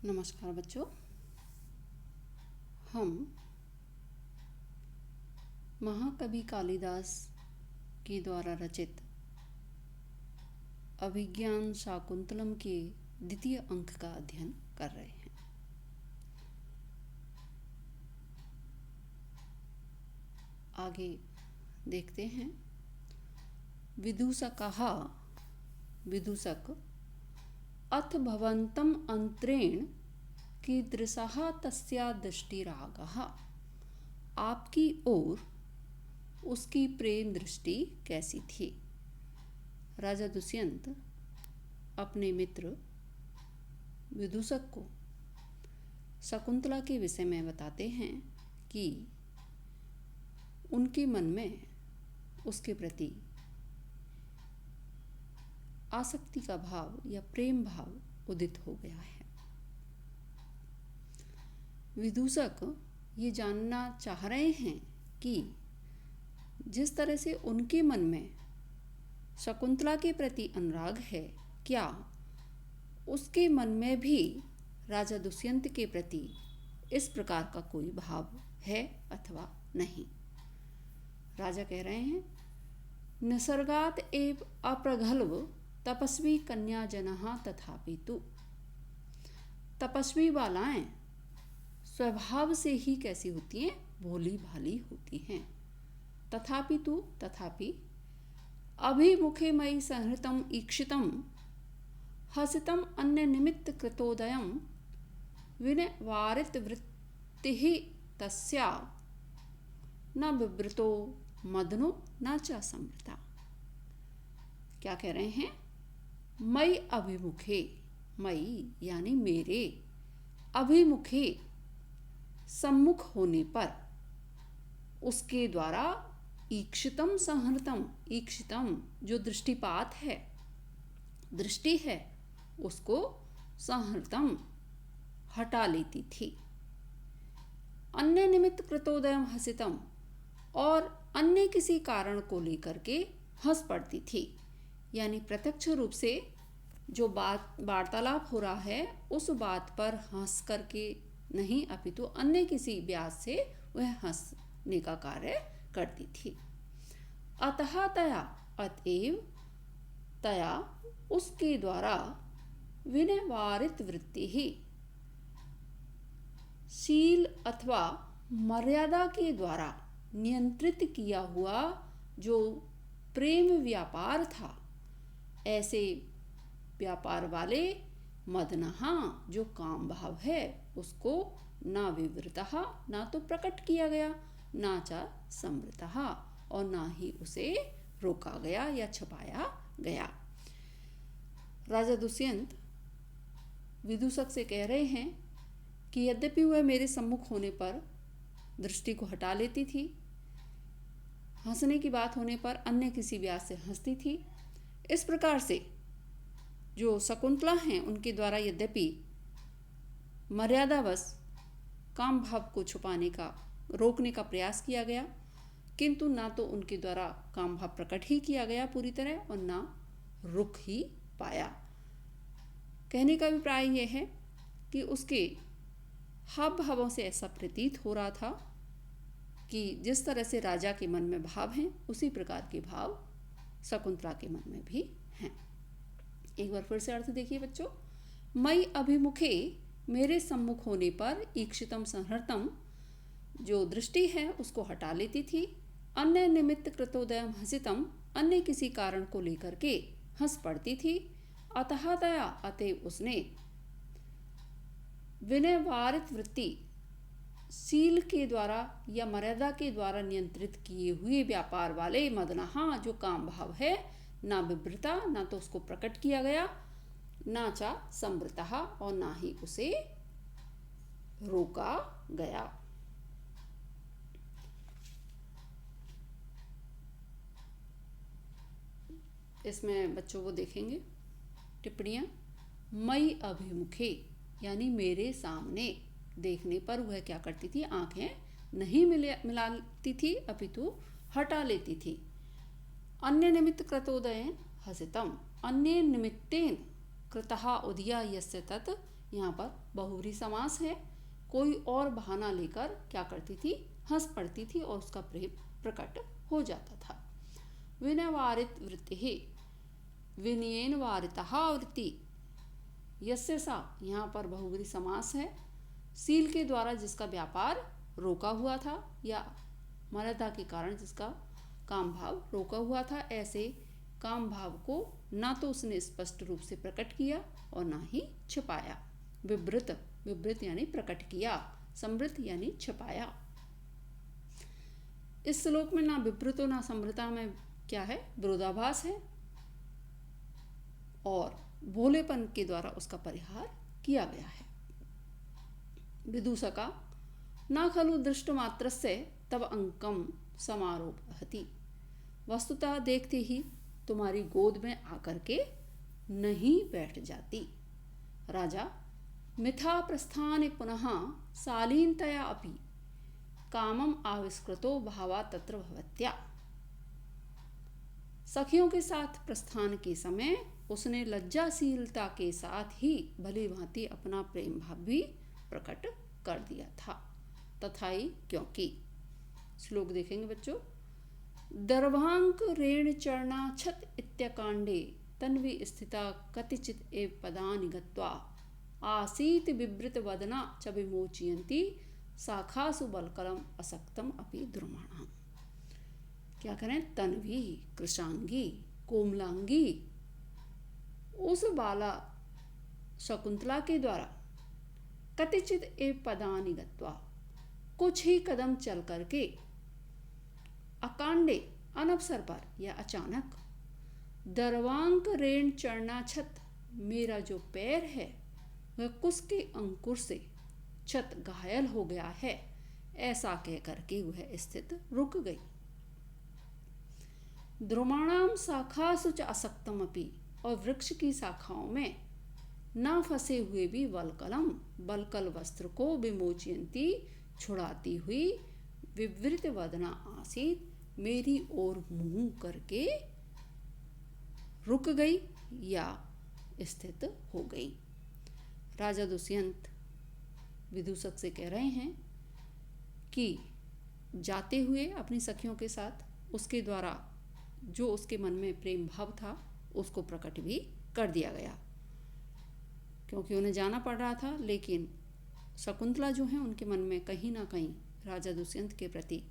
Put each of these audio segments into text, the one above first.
नमस्कार बच्चों। हम महाकवि कालिदास के द्वारा रचित अभिज्ञान शाकुंतलम के द्वितीय अंक का अध्ययन कर रहे हैं। आगे देखते हैं। विदूषक अथ भवन्तं अंतरेण कीदृशः तस्या दृष्टिरागः। आपकी ओर उसकी प्रेम दृष्टि कैसी थी। राजा दुष्यंत अपने मित्र विदूषक को शकुंतला के विषय में बताते हैं कि उनके मन में उसके प्रति आसक्ति का भाव या प्रेम भाव उदित हो गया है। विदूषक ये जानना चाह रहे हैं कि जिस तरह से उनके मन में शकुंतला के प्रति अनुराग है, क्या उसके मन में भी राजा दुष्यंत के प्रति इस प्रकार का कोई भाव है अथवा नहीं। राजा कह रहे हैं, निसर्गात एव अप्रगल्भ तपस्वी कन्या जनः तथापि तु। तपस्वी बालाएं स्वभाव से ही कैसी होती हैं, भोली भाली होती हैं। तथापि तु तथापि अभिमुखे मयि संहृतम ईक्षितम हसितम अन्य निमित्त कृतोदयम विनवारित वृत्तिः तस्या न विवृतो मदनो न च संवृता। क्या कह रहे हैं? मयि अभिमुखे, मयि यानी मेरे, अभिमुखे सम्मुख होने पर उसके द्वारा ईक्षितम संहृतम, ईक्षितम जो दृष्टिपात है, दृष्टि है, उसको संहृतम हटा लेती थी। अन्य निमित्त कृतोदयम हसितम, और अन्य किसी कारण को लेकर के हंस पड़ती थी। यानी प्रत्यक्ष रूप से जो बात वार्तालाप हो रहा है उस बात पर हंस करके नहीं, अपितु अन्य किसी व्यास से वह हंसने का कार्य करती थी। अतः तया, अतएव तया उसके द्वारा विनवारित वृत्ति ही, शील अथवा मर्यादा के द्वारा नियंत्रित किया हुआ जो प्रेम व्यापार था, ऐसे व्यापार वाले मदनहा जो काम भाव है उसको ना विवृतः, ना तो प्रकट किया गया, ना च संवृतः, और ना ही उसे रोका गया या छुपाया गया। राजा दुष्यंत विदूषक से कह रहे हैं कि यद्यपि वह मेरे सम्मुख होने पर दृष्टि को हटा लेती थी, हंसने की बात होने पर अन्य किसी व्यास से हंसती थी, इस प्रकार से जो शकुंतला हैं उनके द्वारा यद्यपि मर्यादावश काम भाव को छुपाने का, रोकने का प्रयास किया गया, किंतु ना तो उनके द्वारा काम भाव प्रकट ही किया गया पूरी तरह और ना रुक ही पाया। कहने का अभिप्राय यह है कि उसके हाव भावों से ऐसा प्रतीत हो रहा था कि जिस तरह से राजा के मन में भाव हैं उसी प्रकार के भाव शकुंतला के मन में भी हैं। एक बार फिर से अर्थ देखिए बच्चों। मयि अभिमुखे, मेरे सम्मुख होने पर, ईक्षितम संहृतम जो दृष्टि है उसको हटा लेती थी। अन्य निमित्त कृतोदयम हसितम, अन्य किसी कारण को लेकर के हंस पड़ती थी। अतः तया, अतएव उसने विनयवारित वृत्ति, शील के द्वारा या मर्यादा के द्वारा नियंत्रित किए हुए व्यापार वाले मदनहा जो काम भाव है, ना विवृता, ना तो उसको प्रकट किया गया, ना चा संवृतः, और ना ही उसे रोका गया। इसमें बच्चों वो देखेंगे टिप्पणियां। मयि अभिमुखे यानी मेरे सामने देखने पर वह क्या करती थी, आंखें नहीं मिलाती थी, अपितु हटा लेती थी। अन्य निमित्त कृतोदयेन हसितम, अन्य निमित्तेन कृतः उदिया यस्य तत्, यहाँ पर बहुव्रीहि समास है। कोई और बहाना लेकर क्या करती थी, हंस पड़ती थी और उसका प्रेम प्रकट हो जाता था। विनयवारित वृत्ति, विनयेन वारितः वृत्ति यस्य सा, यहाँ पर बहुव्रीहि समास है। सील के द्वारा जिसका व्यापार रोका हुआ था या मर्यादा के कारण जिसका काम भाव रोका हुआ था, ऐसे काम भाव को ना तो उसने स्पष्ट रूप से प्रकट किया और ना ही छिपाया। विवृत, विवृत यानी प्रकट किया, समृत यानी छिपाया। इस श्लोक में ना विवृतो ना समृता में क्या है, विरोधाभास है और भोलेपन के द्वारा उसका परिहार किया गया है। विदूषका न खलु दृष्टमात्रस्य तव अंकम समारोहति, वस्तुतः देखते ही तुम्हारी गोद में आकर के नहीं बैठ जाती। राजा मिथा प्रस्थाने पुनः शालीनतया अपि कामम आविष्कृतो भावा तत्र भवत्या। सखियों के साथ प्रस्थान के समय उसने लज्जाशीलता के साथ ही भली भांति अपना प्रेम भाव भी प्रकट कर दिया था। तथाई क्योंकि, श्लोक देखेंगे बच्चों। दर्भांक रेण चरणा छत इत्याकांडे तन्वी स्थिता कतिचित एव पदानि गत्वा आसीत विवृत वदना च विमोचयन्ति शाखासु बलकलम असक्तम अपि द्रुमाणाम। क्या करें, तन्वी, कृशांगी, कोमलांगी उस बाला शकुंतला के द्वारा कतिचित एव पदानि गत्वा, कुछ ही कदम चल करके, अकांडे अनवसर पर या अचानक, दर्वांक रेण चढ़ना छत, मेरा जो पैर है वह कुश के अंकुर से छत घायल हो गया है, ऐसा कह करके वह स्थित रुक गई। द्रुमाणाम शाखासु च असक्तम अपि, और वृक्ष की शाखाओं में ना फंसे हुए भी वलकलम, बलकल वस्त्र को विमोचयन्ती, छुड़ाती हुई, विवृत वदना आसीत, मेरी ओर मुंह करके रुक गई या स्थित हो गई। राजा दुष्यंत विदूषक से कह रहे हैं कि जाते हुए अपनी सखियों के साथ उसके द्वारा जो उसके मन में प्रेम भाव था उसको प्रकट भी कर दिया गया, क्योंकि उन्हें जाना पड़ रहा था। लेकिन शकुंतला जो है उनके मन में कहीं ना कहीं राजा दुष्यंत के प्रति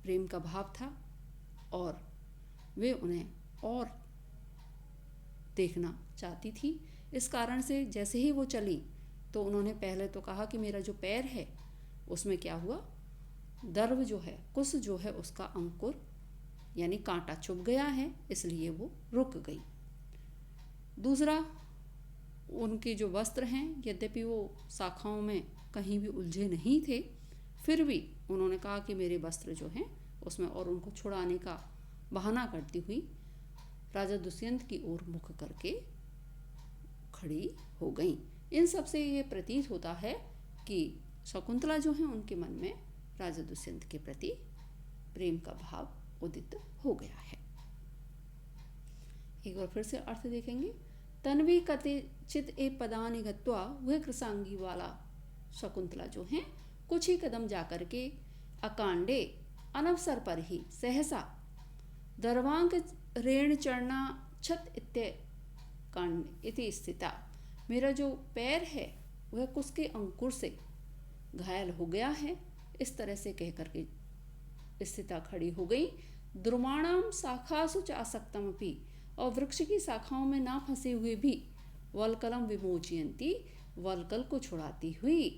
प्रेम का भाव था और वे उन्हें और देखना चाहती थी। इस कारण से जैसे ही वो चली तो उन्होंने पहले तो कहा कि मेरा जो पैर है उसमें क्या हुआ, दर्व जो है, कुश जो है, उसका अंकुर यानी कांटा चुभ गया है, इसलिए वो रुक गई। दूसरा, उनके जो वस्त्र हैं, यद्यपि वो शाखाओं में कहीं भी उलझे नहीं थे, फिर भी उन्होंने कहा कि मेरे वस्त्र जो हैं उसमें, और उनको छुड़ाने का बहाना करती हुई राजा दुष्यंत की ओर मुख करके खड़ी हो गई। इन सब से ये प्रतीत होता है कि शकुंतला जो है उनके मन में राजा दुष्यंत के प्रति प्रेम का भाव उदित हो गया है। एक बार फिर से अर्थ देखेंगे। तन्वी कतिचित ए पदानि गत्वा, वह कृशांगी वाला शकुंतला जो है कुछ ही कदम जाकर के अकांडे अनवसर पर ही सहसा दर्वांक रेण चढ़ना छत इत्य कांड इति स्थिता, मेरा जो पैर है वह कुश के अंकुर से घायल हो गया है, इस तरह से कह करके स्थिता खड़ी हो गई। द्रुमाणाम शाखासु च आसक्तमपि, और वृक्ष की शाखाओं में ना फंसे हुए भी वलकलम विमोचयन्ती, वलकल को छुड़ाती हुई,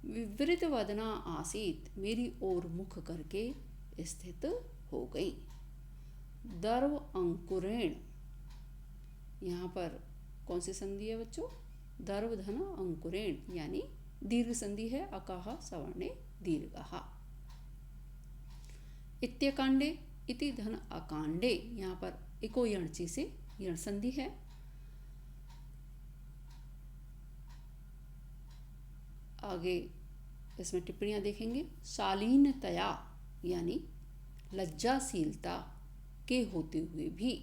विवृत वदना आसीत, मेरी ओर मुख करके स्थित हो गई। दर्व अंकुरेण, यहाँ पर कौन सी संधि है बच्चों, दर्व धन अंकुरेण यानी दीर्घ संधि है, अकाह सवर्णे दीर्घः। इत्यकांडे इति धन अकांडे, यहाँ पर इको यणची से यण संधि है। आगे इसमें टिप्पणियां देखेंगे। शालीनतया यानी लज्जाशीलता के होते हुए भी,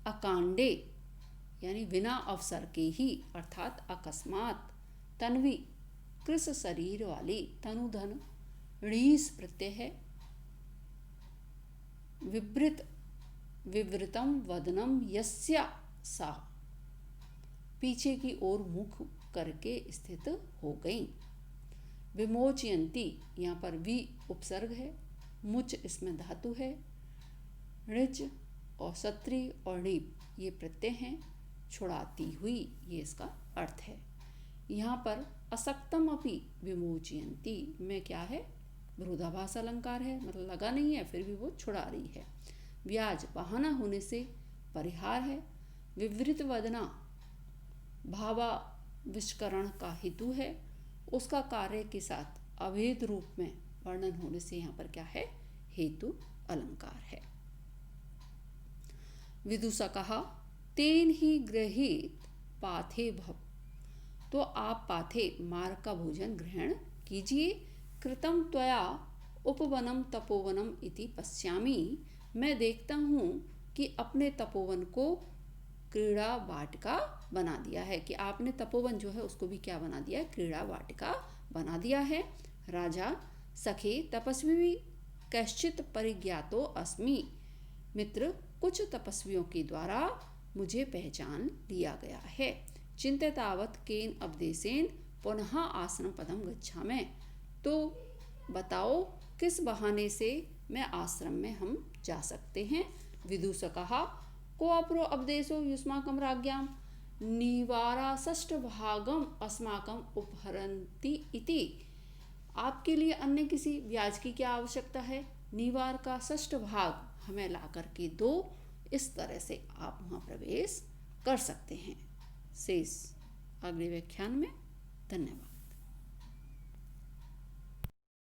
अकांडे यानी बिना अवसर के ही अर्थात अकस्मात तन्वी कृस शरीर वाली तनुधन णीस प्रत्यय है। विवृतम वदनम यस्या सा पीछे की ओर मुख करके स्थित हो गई। विमोचयंती यहाँ पर वी उपसर्ग है, मुच इसमें धातु है, ऋच और सत्री और णीप ये प्रत्यय हैं, छुड़ाती हुई ये इसका अर्थ है। यहाँ पर असक्तम अपि विमोचयंती में क्या है, विरोधाभास अलंकार है, मतलब लगा नहीं है फिर भी वो छुड़ा रही है। व्याज बहाना होने से परिहार है। विवृत वदना भावाविष्करण का हेतु है, उसका कार्य के साथ अभेद रूप में वर्णन होने से यहाँ पर क्या है, हेतु अलंकार है। विदुषा कहा तेन ही गृहीत पाथे भव, तो आप पाथे मार्ग का भोजन ग्रहण कीजिए। कृतम त्वया उपवनम तपोवनम इति पश्यामि, मैं देखता हूँ कि अपने तपोवन को क्रीड़ा वाटिका बना दिया है, कि आपने तपोवन जो है उसको भी क्या बना दिया है, क्रीड़ा वाटिका बना दिया है। राजा सखे तपस्वी कैश्चित परिज्ञातो अस्मि, मित्र कुछ तपस्वियों के द्वारा मुझे पहचान लिया गया है। चिंतितावत केन उपदेशेन पुनः आश्रम पदम गच्छामि, तो बताओ किस बहाने से मैं आश्रम में हम जा सकते हैं। विदुष कहा को अपरो उपदेशो युष्माकं राज्ञां निवारा षष्ठ भागम अस्माकं उपहरन्ति इति, आपके लिए अन्य किसी व्याज की क्या आवश्यकता है, निवार का षष्ठ भाग हमें ला करके दो, इस तरह से आप वहाँ प्रवेश कर सकते हैं। शेष अगले व्याख्यान में